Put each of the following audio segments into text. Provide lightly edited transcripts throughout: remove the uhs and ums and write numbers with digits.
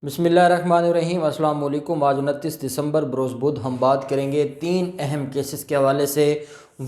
بسم اللہ الرحمن الرحیم۔ السلام علیکم۔ آج 29 دسمبر بروز بدھ ہم بات کریں گے 3 اہم کیسز کے حوالے سے۔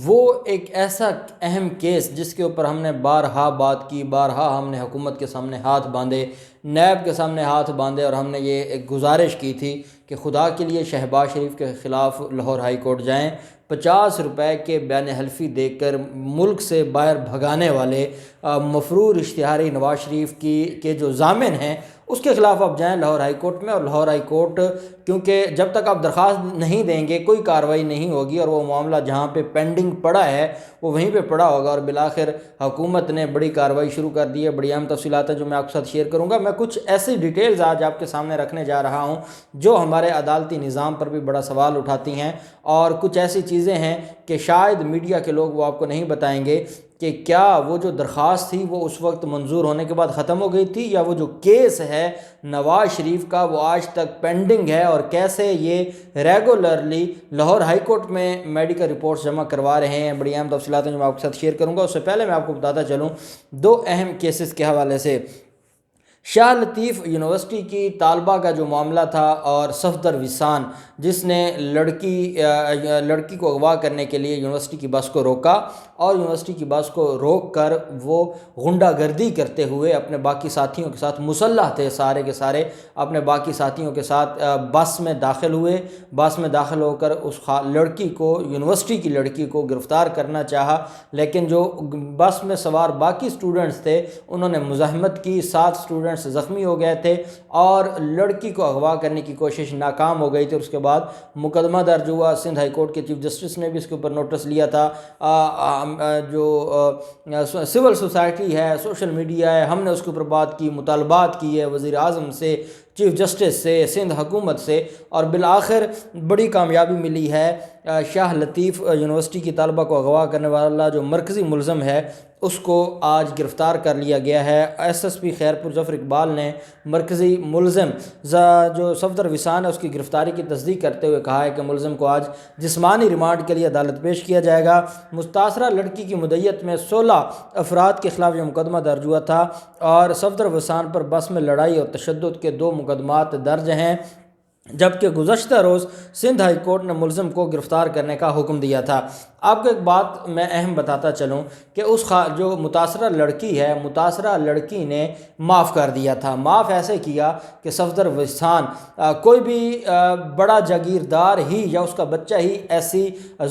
وہ ایک ایسا اہم کیس جس کے اوپر ہم نے بارہا بات کی، بارہا ہم نے حکومت کے سامنے ہاتھ باندھے، نیب کے سامنے ہاتھ باندھے، اور ہم نے یہ ایک گزارش کی تھی کہ خدا کے لیے شہباز شریف کے خلاف لاہور ہائی کورٹ جائیں۔ 50 روپے کے بیان حلفی دے کر ملک سے باہر بھگانے والے مفرور اشتہاری نواز شریف کے جو ضامن ہیں اس کے خلاف آپ جائیں لاہور ہائی کورٹ میں۔ اور لاہور ہائی کورٹ کیونکہ جب تک آپ درخواست نہیں دیں گے کوئی کارروائی نہیں ہوگی، اور وہ معاملہ جہاں پہ پینڈنگ پڑا ہے وہ وہیں پہ پڑا ہوگا، اور بالآخر حکومت نے بڑی کارروائی شروع کر دی ہے۔ بڑی اہم تفصیلات ہیں جو میں آپ کے ساتھ شیئر کروں گا۔ میں کچھ ایسی ڈیٹیلز آج آپ کے سامنے رکھنے جا رہا ہوں جو ہمارے عدالتی نظام پر بھی بڑا سوال اٹھاتی ہیں، اور کچھ ایسی چیزیں ہیں کہ شاید میڈیا کے لوگ وہ آپ کو نہیں بتائیں گے کہ کیا وہ جو درخواست تھی وہ اس وقت منظور ہونے کے بعد ختم ہو گئی تھی، یا وہ جو کیس ہے نواز شریف کا وہ آج تک پینڈنگ ہے، اور کیسے یہ ریگولرلی لاہور ہائی کورٹ میں میڈیکل رپورٹس جمع کروا رہے ہیں۔ بڑی اہم تفصیلات ہیں جو میں آپ کے ساتھ شیئر کروں گا۔ اس سے پہلے میں آپ کو بتاتا چلوں 2 اہم کیسز کے حوالے سے۔ شاہ لطیف یونیورسٹی کی طالبہ کا جو معاملہ تھا، اور صفدر وسان جس نے لڑکی کو اغوا کرنے کے لیے یونیورسٹی کی بس کو روکا، اور یونیورسٹی کی بس کو روک کر وہ غنڈہ گردی کرتے ہوئے اپنے باقی ساتھیوں کے ساتھ، مسلح تھے سارے کے سارے، اپنے باقی ساتھیوں کے ساتھ بس میں داخل ہوئے۔ بس میں داخل ہو کر اس لڑکی کو، یونیورسٹی کی لڑکی کو گرفتار کرنا چاہا، لیکن جو بس میں سوار باقی سٹوڈنٹس تھے انہوں نے مزاحمت کی، 7 سٹوڈنٹس زخمی ہو گئے تھے، اور لڑکی کو اغوا کرنے کی کوشش ناکام ہو گئی تھی۔ اور اس کے بعد مقدمہ درج ہوا۔ سندھ ہائی کورٹ کے چیف جسٹس نے بھی اس کے اوپر نوٹس لیا تھا۔ جو سول سوسائٹی ہے، سوشل میڈیا ہے، ہم نے اس کے اوپر بات کی، مطالبات کیے وزیر اعظم سے، چیف جسٹس سے، سندھ حکومت سے، اور بالآخر بڑی کامیابی ملی ہے۔ شاہ لطیف یونیورسٹی کی طالبہ کو اغوا کرنے والا جو مرکزی ملزم ہے اس کو آج گرفتار کر لیا گیا ہے۔ ایس ایس پی خیرپور ظفر اقبال نے مرکزی ملزم جو صفدر وسان ہے اس کی گرفتاری کی تصدیق کرتے ہوئے کہا ہے کہ ملزم کو آج جسمانی ریمانڈ کے لیے عدالت پیش کیا جائے گا۔ متاثرہ لڑکی کی مدعیت میں 16 افراد کے خلاف یہ مقدمہ درج ہوا تھا، اور صفدر وسان پر بس میں لڑائی اور تشدد کے 2 مقدمات درج ہیں، جبکہ گزشتہ روز سندھ ہائی کورٹ نے ملزم کو گرفتار کرنے کا حکم دیا تھا۔ آپ کو ایک بات میں اہم بتاتا چلوں کہ جو متاثرہ لڑکی ہے، متاثرہ لڑکی نے معاف کر دیا تھا۔ معاف ایسے کیا کہ صفدر وسان کوئی بھی بڑا جاگیردار ہی یا اس کا بچہ ہی ایسی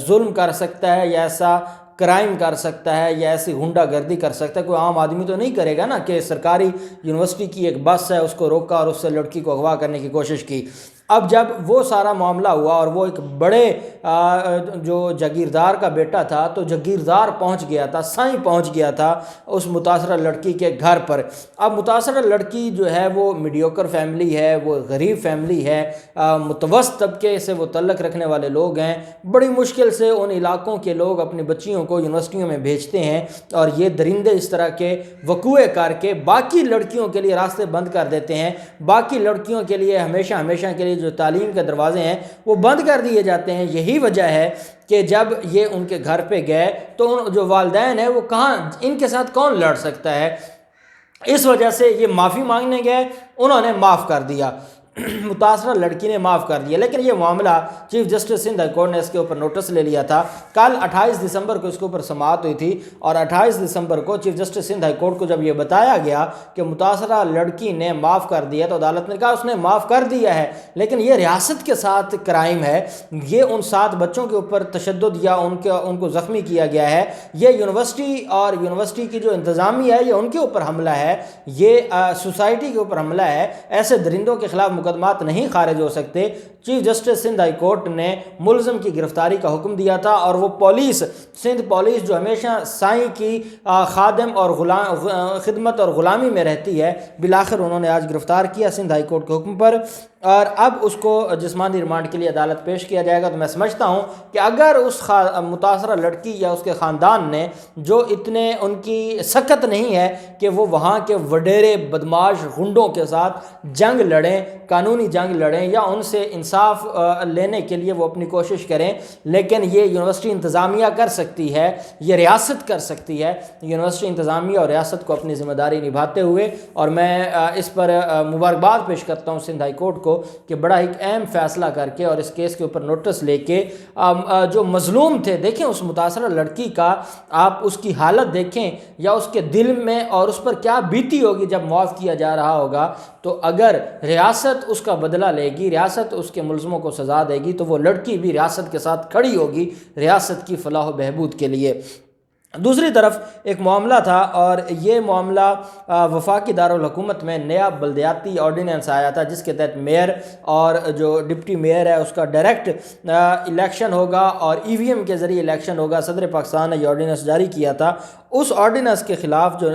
ظلم کر سکتا ہے، یا ایسا کرائم کر سکتا ہے، یا ایسی غنڈہ گردی کر سکتا ہے۔ کوئی عام آدمی تو نہیں کرے گا نا کہ سرکاری یونیورسٹی کی ایک بس ہے اس کو روکا اور اس سے لڑکی کو اغوا کرنے کی کوشش کی۔ اب جب وہ سارا معاملہ ہوا اور وہ ایک بڑے جو جاگیردار کا بیٹا تھا، تو جاگیردار پہنچ گیا تھا، سائیں پہنچ گیا تھا اس متاثرہ لڑکی کے گھر پر۔ اب متاثرہ لڑکی جو ہے وہ میڈیوکر فیملی ہے، وہ غریب فیملی ہے، متوسط طبقے سے وہ تعلق رکھنے والے لوگ ہیں۔ بڑی مشکل سے ان علاقوں کے لوگ اپنی بچیوں کو یونیورسٹیوں میں بھیجتے ہیں، اور یہ درندے اس طرح کے وقوعے کر کے باقی لڑکیوں کے لیے راستے بند کر دیتے ہیں۔ باقی لڑکیوں کے لیے ہمیشہ کے لیے جو تعلیم کے دروازے ہیں وہ بند کر دیے جاتے ہیں۔ یہی وجہ ہے کہ جب یہ ان کے گھر پہ گئے تو جو والدین ہیں وہ کہاں، ان کے ساتھ کون لڑ سکتا ہے، اس وجہ سے یہ معافی مانگنے گئے، انہوں نے معاف کر دیا، متاثرہ لڑکی نے معاف کر دیا۔ لیکن یہ معاملہ chief justice Sindh high court نے اس کے اوپر نوٹس لے لیا تھا۔ کل 28 دسمبر کو اس کے اوپر سماعت ہوئی تھی، اور 28 دسمبر کو chief justice Sindh high court کو جب یہ بتایا گیا کہ متاثرہ لڑکی نے معاف کر دیا، تو عدالت نے کہا اس نے معاف کر دیا ہے، لیکن یہ ریاست کے ساتھ کرائم ہے، یہ ان 7 بچوں کے اوپر تشدد یا ان کو زخمی کیا گیا ہے، یہ یونیورسٹی اور یونیورسٹی کی جو انتظامیہ ہے یہ ان کے اوپر حملہ ہے، یہ سوسائٹی کے اوپر حملہ ہے۔ ایسے درندوں کے خلاف مقدمات نہیں خارج ہو سکتے۔ Chief justice Sindh high court نے ملزم کی گرفتاری کا حکم دیا تھا، اور وہ پولیس، سندھ پولیس جو ہمیشہ سائیں کی خادم اور خدمت اور غلامی میں رہتی ہے، بالآخر انہوں نے آج گرفتار کیا سندھ ہائی کورٹ کے حکم پر۔ اور اب اس کو جسمانی ریمانڈ کے لیے عدالت پیش کیا جائے گا۔ تو میں سمجھتا ہوں کہ اگر اس متاثرہ لڑکی یا اس کے خاندان نے جو اتنے ان کی سخت نہیں ہے کہ وہ وہاں کے وڈیرے بدماش غنڈوں کے ساتھ جنگ لڑیں، قانونی جنگ لڑیں، یا ان سے انصاف لینے کے لیے وہ اپنی کوشش کریں، لیکن یہ یونیورسٹی انتظامیہ کر سکتی ہے، یہ ریاست کر سکتی ہے، یونیورسٹی انتظامیہ اور ریاست کو اپنی ذمہ داری نبھاتے ہوئے۔ اور میں اس پر مبارکباد پیش کرتا ہوں سندھ ہائی کورٹ کو کہ بڑا ایک اہم فیصلہ کر کے اور اس کیس کے اوپر نوٹس لے کے جو مظلوم تھے، دیکھیں اس متاثرہ لڑکی کا، آپ اس کی حالت دیکھیں یا اس کے دل میں، اور اس پر کیا بیتی ہوگی جب معاف کیا جا رہا ہوگا۔ تو اگر ریاست اس کا بدلہ لے گی، ریاست اس کے ملزموں کو سزا دے گی، تو وہ لڑکی بھی ریاست کے ساتھ کھڑی ہوگی ریاست کی فلاح و بہبود کے لیے۔ دوسری طرف ایک معاملہ تھا، اور یہ معاملہ وفاقی دارالحکومت میں نیا بلدیاتی آرڈیننس آیا تھا، جس کے تحت میئر اور جو ڈپٹی میئر ہے اس کا ڈائریکٹ الیکشن ہوگا اور ای وی ایم کے ذریعے الیکشن ہوگا۔ صدر پاکستان نے یہ آرڈیننس جاری کیا تھا۔ اس آرڈیننس کے خلاف جو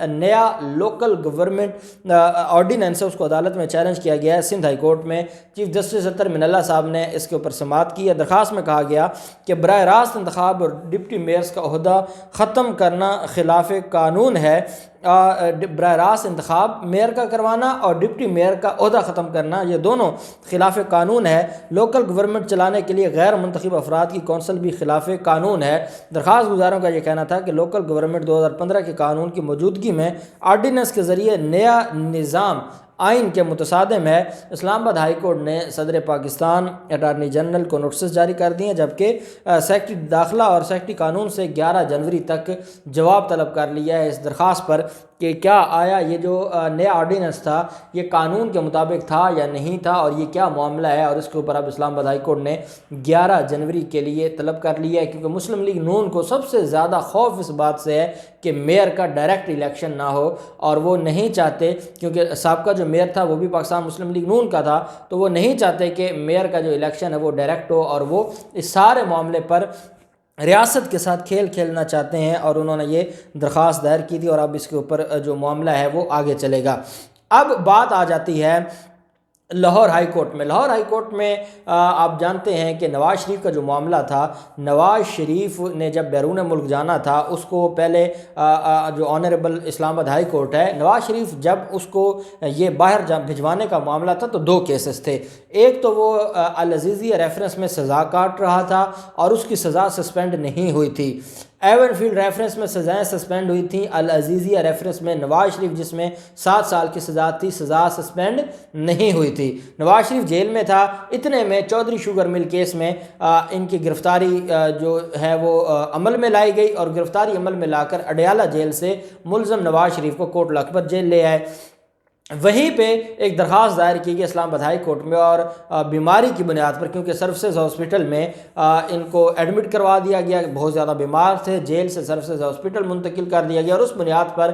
نیا لوکل گورنمنٹ آرڈیننس ہے اس کو عدالت میں چیلنج کیا گیا ہے سندھ ہائی کورٹ میں۔ چیف جسٹس اطہر من اللہ صاحب نے اس کے اوپر سماعت کی ہے۔ درخواست میں کہا گیا کہ براہ راست انتخاب اور ڈپٹی میئرز کا عہدہ ختم کرنا خلاف قانون ہے۔ براہ راست انتخاب میئر کا کروانا اور ڈپٹی میئر کا عہدہ ختم کرنا، یہ دونوں خلاف قانون ہے۔ لوکل گورنمنٹ چلانے کے لیے غیر منتخب افراد کی کونسل بھی خلاف قانون ہے۔ درخواست گزاروں کا یہ کہنا تھا کہ لوکل گورنمنٹ 2015 کے قانون کی موجودگی میں آرڈیننس کے ذریعے نیا نظام آئین کے متصادم ہے۔ اسلام آباد ہائی کورٹ نے صدر پاکستان اٹارنی جنرل کو نوٹسز جاری کر دیے ہیں، جبکہ سیکرٹری داخلہ اور سیکرٹری قانون سے 11 جنوری تک جواب طلب کر لیا ہے اس درخواست پر کہ کیا آیا یہ جو نیا آرڈیننس تھا یہ قانون کے مطابق تھا یا نہیں تھا، اور یہ کیا معاملہ ہے۔ اور اس کے اوپر اب اسلام آباد ہائی کورٹ نے 11 جنوری کے لیے طلب کر لیا ہے، کیونکہ مسلم لیگ نون کو سب سے زیادہ خوف اس بات سے ہے کہ میئر کا ڈائریکٹ الیکشن نہ ہو، اور وہ نہیں چاہتے، کیونکہ سابقہ جو میئر تھا وہ بھی پاکستان مسلم لیگ نون کا تھا، تو وہ نہیں چاہتے کہ میئر کا جو الیکشن ہے وہ ڈائریکٹ ہو، اور وہ اس سارے معاملے پر ریاست کے ساتھ کھیل کھیلنا چاہتے ہیں، اور انہوں نے یہ درخواست دائر کی تھی، اور اب اس کے اوپر جو معاملہ ہے وہ آگے چلے گا۔ اب بات آ جاتی ہے لاہور ہائی کورٹ میں۔ لاہور ہائی کورٹ میں آپ جانتے ہیں کہ نواز شریف کا جو معاملہ تھا، نواز شریف نے جب بیرون ملک جانا تھا، اس کو پہلے جو آنریبل اسلام آباد ہائی کورٹ ہے، نواز شریف جب اس کو یہ باہر بھجوانے کا معاملہ تھا تو 2 کیسز تھے۔ ایک تو وہ العزیزیہ ریفرنس میں سزا کاٹ رہا تھا اور اس کی سزا سسپینڈ نہیں ہوئی تھی۔ ایون فیلڈ ریفرنس میں سزائیں سسپینڈ ہوئی تھیں، العزیزیہ ریفرنس میں نواز شریف جس میں 7 سال کی سزا تھی، سزا سسپینڈ نہیں ہوئی تھی۔ نواز شریف جیل میں تھا، اتنے میں چودھری شوگر مل کیس میں ان کی گرفتاری جو ہے وہ عمل میں لائی گئی، اور گرفتاری عمل میں لا کر اڈیالہ جیل سے ملزم نواز شریف کو کوٹ لکھپت جیل لے آئے۔ وہیں پہ ایک درخواست دائر کی گئی اسلام آباد ہائی کورٹ میں، اور بیماری کی بنیاد پر، کیونکہ سروسز ہاسپٹل میں ان کو ایڈمٹ کروا دیا گیا، بہت زیادہ بیمار تھے، جیل سے سروسز ہاسپٹل منتقل کر دیا گیا، اور اس بنیاد پر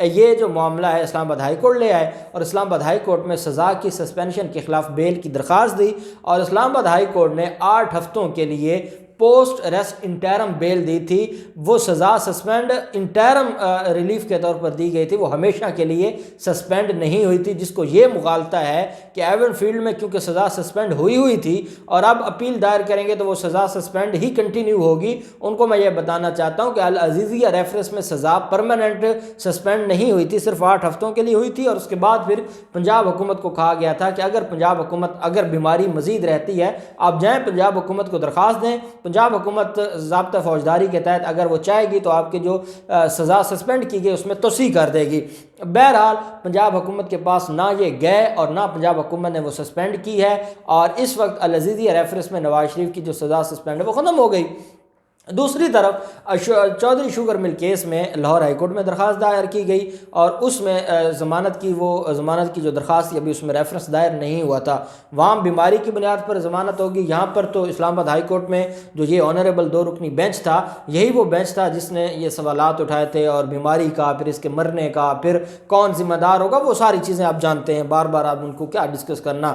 یہ جو معاملہ ہے اسلام آباد ہائی کورٹ لے آئے، اور اسلام آباد ہائی کورٹ میں سزا کی سسپینشن کے خلاف بیل کی درخواست دی، اور اسلام آباد ہائی کورٹ نے 8 ہفتوں کے لیے پوسٹ اریسٹ انٹرم بیل دی تھی۔ وہ سزا سسپینڈ انٹرم ریلیف کے طور پر دی گئی تھی، وہ ہمیشہ کے لیے سسپینڈ نہیں ہوئی تھی، جس کو یہ مغالطہ ہے کہ ایون فیلڈ میں کیونکہ سزا سسپینڈ ہوئی تھی اور اب اپیل دائر کریں گے تو وہ سزا سسپینڈ ہی کنٹینیو ہوگی۔ ان کو میں یہ بتانا چاہتا ہوں کہ العزیزیہ ریفرنس میں سزا پرماننٹ سسپینڈ نہیں ہوئی تھی، صرف 8 ہفتوں کے لیے ہوئی تھی، اور اس کے بعد پھر پنجاب حکومت کو کہا گیا تھا کہ اگر پنجاب حکومت اگر بیماری مزید رہتی ہے آپ جائیں پنجاب حکومت کو درخواست دیں، پنجاب حکومت ضابطہ فوجداری کے تحت اگر وہ چاہے گی تو آپ کی جو سزا سسپینڈ کی گئی اس میں توسیع کر دے گی۔ بہرحال پنجاب حکومت کے پاس نہ یہ گئے اور نہ پنجاب حکومت نے وہ سسپینڈ کی ہے، اور اس وقت العزیزیہ ریفرنس میں نواز شریف کی جو سزا سسپینڈ ہے وہ ختم ہو گئی۔ دوسری طرف چودھری شوگر مل کیس میں لاہور ہائی کورٹ میں درخواست دائر کی گئی، اور اس میں ضمانت کی جو درخواست تھی ابھی اس میں ریفرنس دائر نہیں ہوا تھا، وہاں بیماری کی بنیاد پر ضمانت ہوگی۔ یہاں پر تو اسلام آباد ہائی کورٹ میں جو یہ آنریبل 2 رکنی بینچ تھا، یہی وہ بینچ تھا جس نے یہ سوالات اٹھائے تھے، اور بیماری کا، پھر اس کے مرنے کا، پھر کون ذمہ دار ہوگا، وہ ساری چیزیں آپ جانتے ہیں، بار بار آپ ان کو کیا ڈسکس کرنا۔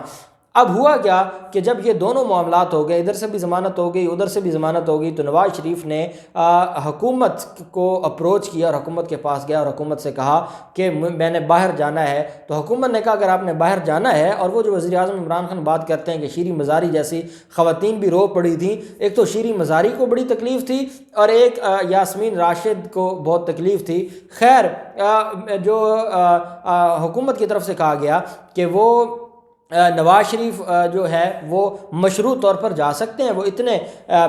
اب ہوا کیا کہ جب یہ دونوں معاملات ہو گئے، ادھر سے بھی ضمانت ہو گئی ادھر سے بھی ضمانت ہو گئی، تو نواز شریف نے حکومت کو اپروچ کیا اور حکومت کے پاس گیا اور حکومت سے کہا کہ میں نے باہر جانا ہے۔ تو حکومت نے کہا اگر آپ نے باہر جانا ہے، اور وہ جو وزیر اعظم عمران خان بات کرتے ہیں کہ شیریں مزاری جیسی خواتین بھی رو پڑی تھیں، ایک تو شیریں مزاری کو بڑی تکلیف تھی اور ایک یاسمین راشد کو بہت تکلیف تھی۔ خیر جو حکومت کی طرف سے کہا گیا کہ وہ نواز شریف جو ہے وہ مشروع طور پر جا سکتے ہیں، وہ اتنے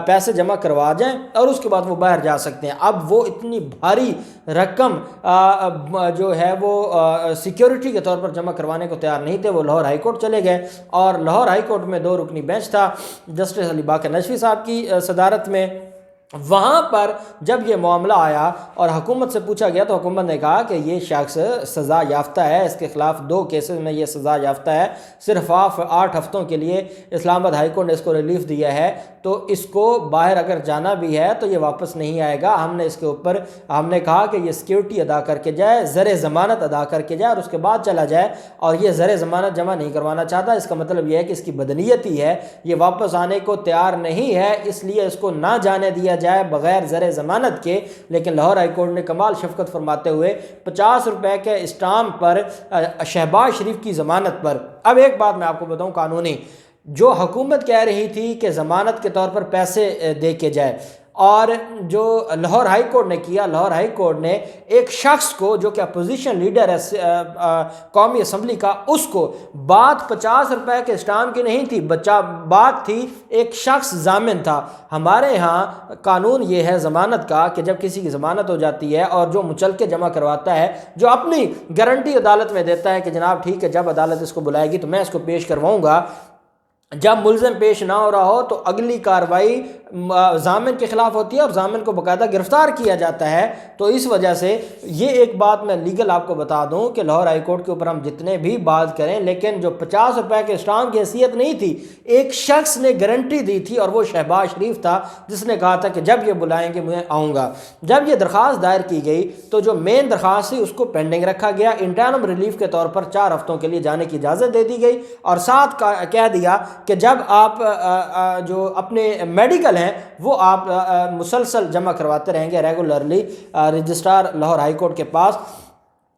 پیسے جمع کروا جائیں اور اس کے بعد وہ باہر جا سکتے ہیں۔ اب وہ اتنی بھاری رقم جو ہے وہ سیکیورٹی کے طور پر جمع کروانے کو تیار نہیں تھے، وہ لاہور ہائی کورٹ چلے گئے، اور لاہور ہائی کورٹ میں 2 رکنی بینچ تھا جسٹس علی باقر نشوی صاحب کی صدارت میں۔ وہاں پر جب یہ معاملہ آیا اور حکومت سے پوچھا گیا تو حکومت نے کہا کہ یہ شخص سزا یافتہ ہے، اس کے خلاف 2 کیسز میں یہ سزا یافتہ ہے، صرف 8 ہفتوں کے لیے اسلام آباد ہائی کورٹ نے اس کو ریلیف دیا ہے، تو اس کو باہر اگر جانا بھی ہے تو یہ واپس نہیں آئے گا۔ ہم نے اس کے اوپر کہا کہ یہ سیکیورٹی ادا کر کے جائے، زر ضمانت ادا کر کے جائے اور اس کے بعد چلا جائے، اور یہ زر ضمانت جمع نہیں کروانا چاہتا۔ اس کا مطلب یہ ہے کہ اس کی بدنیتی ہے، یہ واپس آنے کو تیار نہیں ہے، اس لیے اس کو نہ جانے دیا جائے بغیر زر ضمانت کے۔ لیکن لاہور ہائی کورٹ نے کمال شفقت فرماتے ہوئے 50 روپے کے اسٹامپ پر شہباز شریف کی ضمانت پر، اب ایک بات میں آپ کو بتاؤں قانونی، جو حکومت کہہ رہی تھی کہ ضمانت کے طور پر پیسے دے کے جائے، اور جو لاہور ہائی کورٹ نے کیا، لاہور ہائی کورٹ نے ایک شخص کو جو کہ اپوزیشن لیڈر ہے قومی اسمبلی کا، اس کو بات 50 روپے کے اسٹامپ کی نہیں تھی، بات تھی ایک شخص ضامن تھا۔ ہمارے ہاں قانون یہ ہے ضمانت کا کہ جب کسی کی ضمانت ہو جاتی ہے اور جو مچلکے جمع کرواتا ہے، جو اپنی گارنٹی عدالت میں دیتا ہے کہ جناب ٹھیک ہے جب عدالت اس کو بلائے گی تو میں اس کو پیش کرواؤں گا، جب ملزم پیش نہ ہو رہا ہو تو اگلی کارروائی ضامن کے خلاف ہوتی ہے اور ضامن کو باقاعدہ گرفتار کیا جاتا ہے۔ تو اس وجہ سے یہ ایک بات میں لیگل آپ کو بتا دوں کہ لاہور ہائی کورٹ کے اوپر ہم جتنے بھی بات کریں، لیکن جو 50 روپے کے اسٹامپ کی حیثیت نہیں تھی، ایک شخص نے گارنٹی دی تھی اور وہ شہباز شریف تھا، جس نے کہا تھا کہ جب یہ بلائیں گے میں آؤں گا۔ جب یہ درخواست دائر کی گئی تو جو مین درخواست تھی اس کو پینڈنگ رکھا گیا، انٹرم ریلیف کے طور پر 4 ہفتوں کے لیے جانے کی اجازت دے دی گئی، اور ساتھ کہہ دیا کہ جب آپ جو اپنے میڈیکل ہیں وہ آپ مسلسل جمع کرواتے رہیں گے regularly registrar Lahore high court کے پاس۔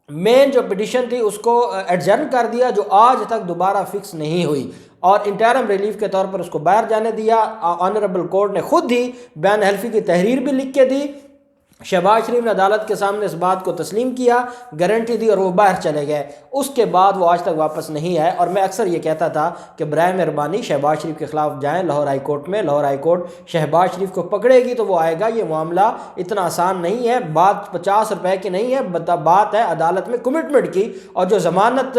مین جو پٹیشن تھی اس کو ایڈجرن کر دیا، جو آج تک دوبارہ فکس نہیں ہوئی، اور انٹرم ریلیف کے طور پر اس کو باہر جانے دیا۔ آنریبل کورٹ نے خود ہی بیان حلفی کی تحریر بھی لکھ کے دی، شہباز شریف نے عدالت کے سامنے اس بات کو تسلیم کیا، گارنٹی دی اور وہ باہر چلے گئے۔ اس کے بعد وہ آج تک واپس نہیں آئے، اور میں اکثر یہ کہتا تھا کہ برائے مہربانی شہباز شریف کے خلاف جائیں لاہور ہائی کورٹ میں، لاہور ہائی کورٹ شہباز شریف کو پکڑے گی تو وہ آئے گا۔ یہ معاملہ اتنا آسان نہیں ہے، بات 50 روپے کی نہیں ہے، بات ہے عدالت میں کمٹمنٹ کی، اور جو ضمانت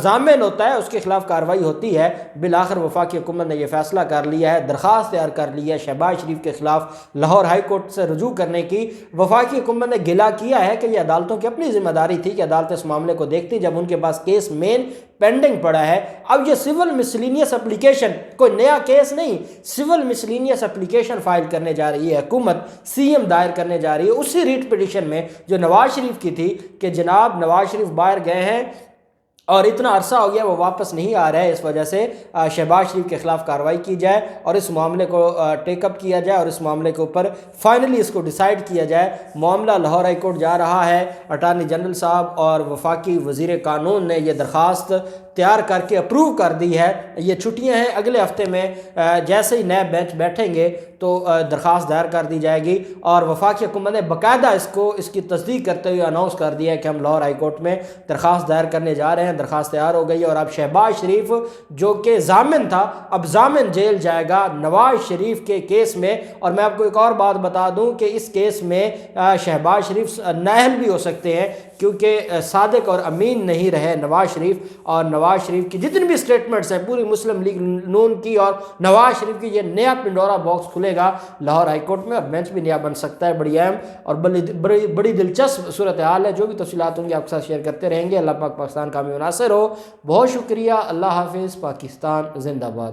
ضامن ہوتا ہے اس کے خلاف کارروائی ہوتی ہے۔ بالآخر وفاقی حکومت نے یہ فیصلہ کر لیا ہے، درخواست تیار کر لی ہے شہباز شریف کے خلاف لاہور ہائی کورٹ سے رجوع کرنے کی۔ وفاقی حکومت نے گلا کیا ہے کہ یہ عدالتوں کی اپنی ذمہ داری تھی کہ عدالت اس معاملے کو دیکھتی جب ان کے پاس کیس مین پینڈنگ پڑا ہے۔ اب یہ سول مسلینیس اپلیکیشن، کوئی نیا کیس نہیں، سول مسلینیس اپلیکیشن فائل کرنے جا رہی ہے حکومت، سی ایم دائر کرنے جا رہی ہے اسی ریٹ پٹیشن میں جو نواز شریف کی تھی کہ جناب نواز شریف باہر گئے ہیں اور اتنا عرصہ ہو گیا وہ واپس نہیں آ رہے، اس وجہ سے شہباز شریف کے خلاف کارروائی کی جائے اور اس معاملے کو ٹیک اپ کیا جائے اور اس معاملے کے اوپر فائنلی اس کو ڈیسائیڈ کیا جائے۔ معاملہ لاہور ہائی کورٹ جا رہا ہے، اٹارنی جنرل صاحب اور وفاقی وزیر قانون نے یہ درخواست تیار کر کے اپروو کر دی ہے۔ یہ چھٹیاں ہیں، اگلے ہفتے میں جیسے ہی نئے بینچ بیٹھیں گے تو درخواست دائر کر دی جائے گی، اور وفاقی حکومت نے باقاعدہ اس کی تصدیق کرتے ہوئے اناؤنس کر دیا ہے کہ ہم لاہور ہائی کورٹ میں درخواست دائر کرنے جا رہے ہیں۔ درخواست تیار ہو گئی، اور اب شہباز شریف جو کہ ضامن تھا اب ضامن جیل جائے گا نواز شریف کے کیس میں۔ اور میں آپ کو ایک اور بات بتا دوں کہ اس کیس میں شہباز شریف نااہل بھی ہو سکتے ہیں، کیونکہ صادق اور امین نہیں رہے نواز شریف، اور نواز شریف کی جتنی بھی سٹیٹمنٹس ہیں پوری مسلم لیگ نون کی اور نواز شریف کی، یہ نیا پنڈورا باکس کھلے گا لاہور ہائی کورٹ میں، اور بینچ بھی نیا بن سکتا ہے۔ بڑی اہم اور بڑی دلچسپ صورتحال ہے۔ جو بھی تفصیلات ہوں گی آپ کے ساتھ شیئر کرتے رہیں گے۔ اللہ پاک پاکستان کامیاب ناصر ہو۔ بہت شکریہ، اللہ حافظ، پاکستان زندہ باد۔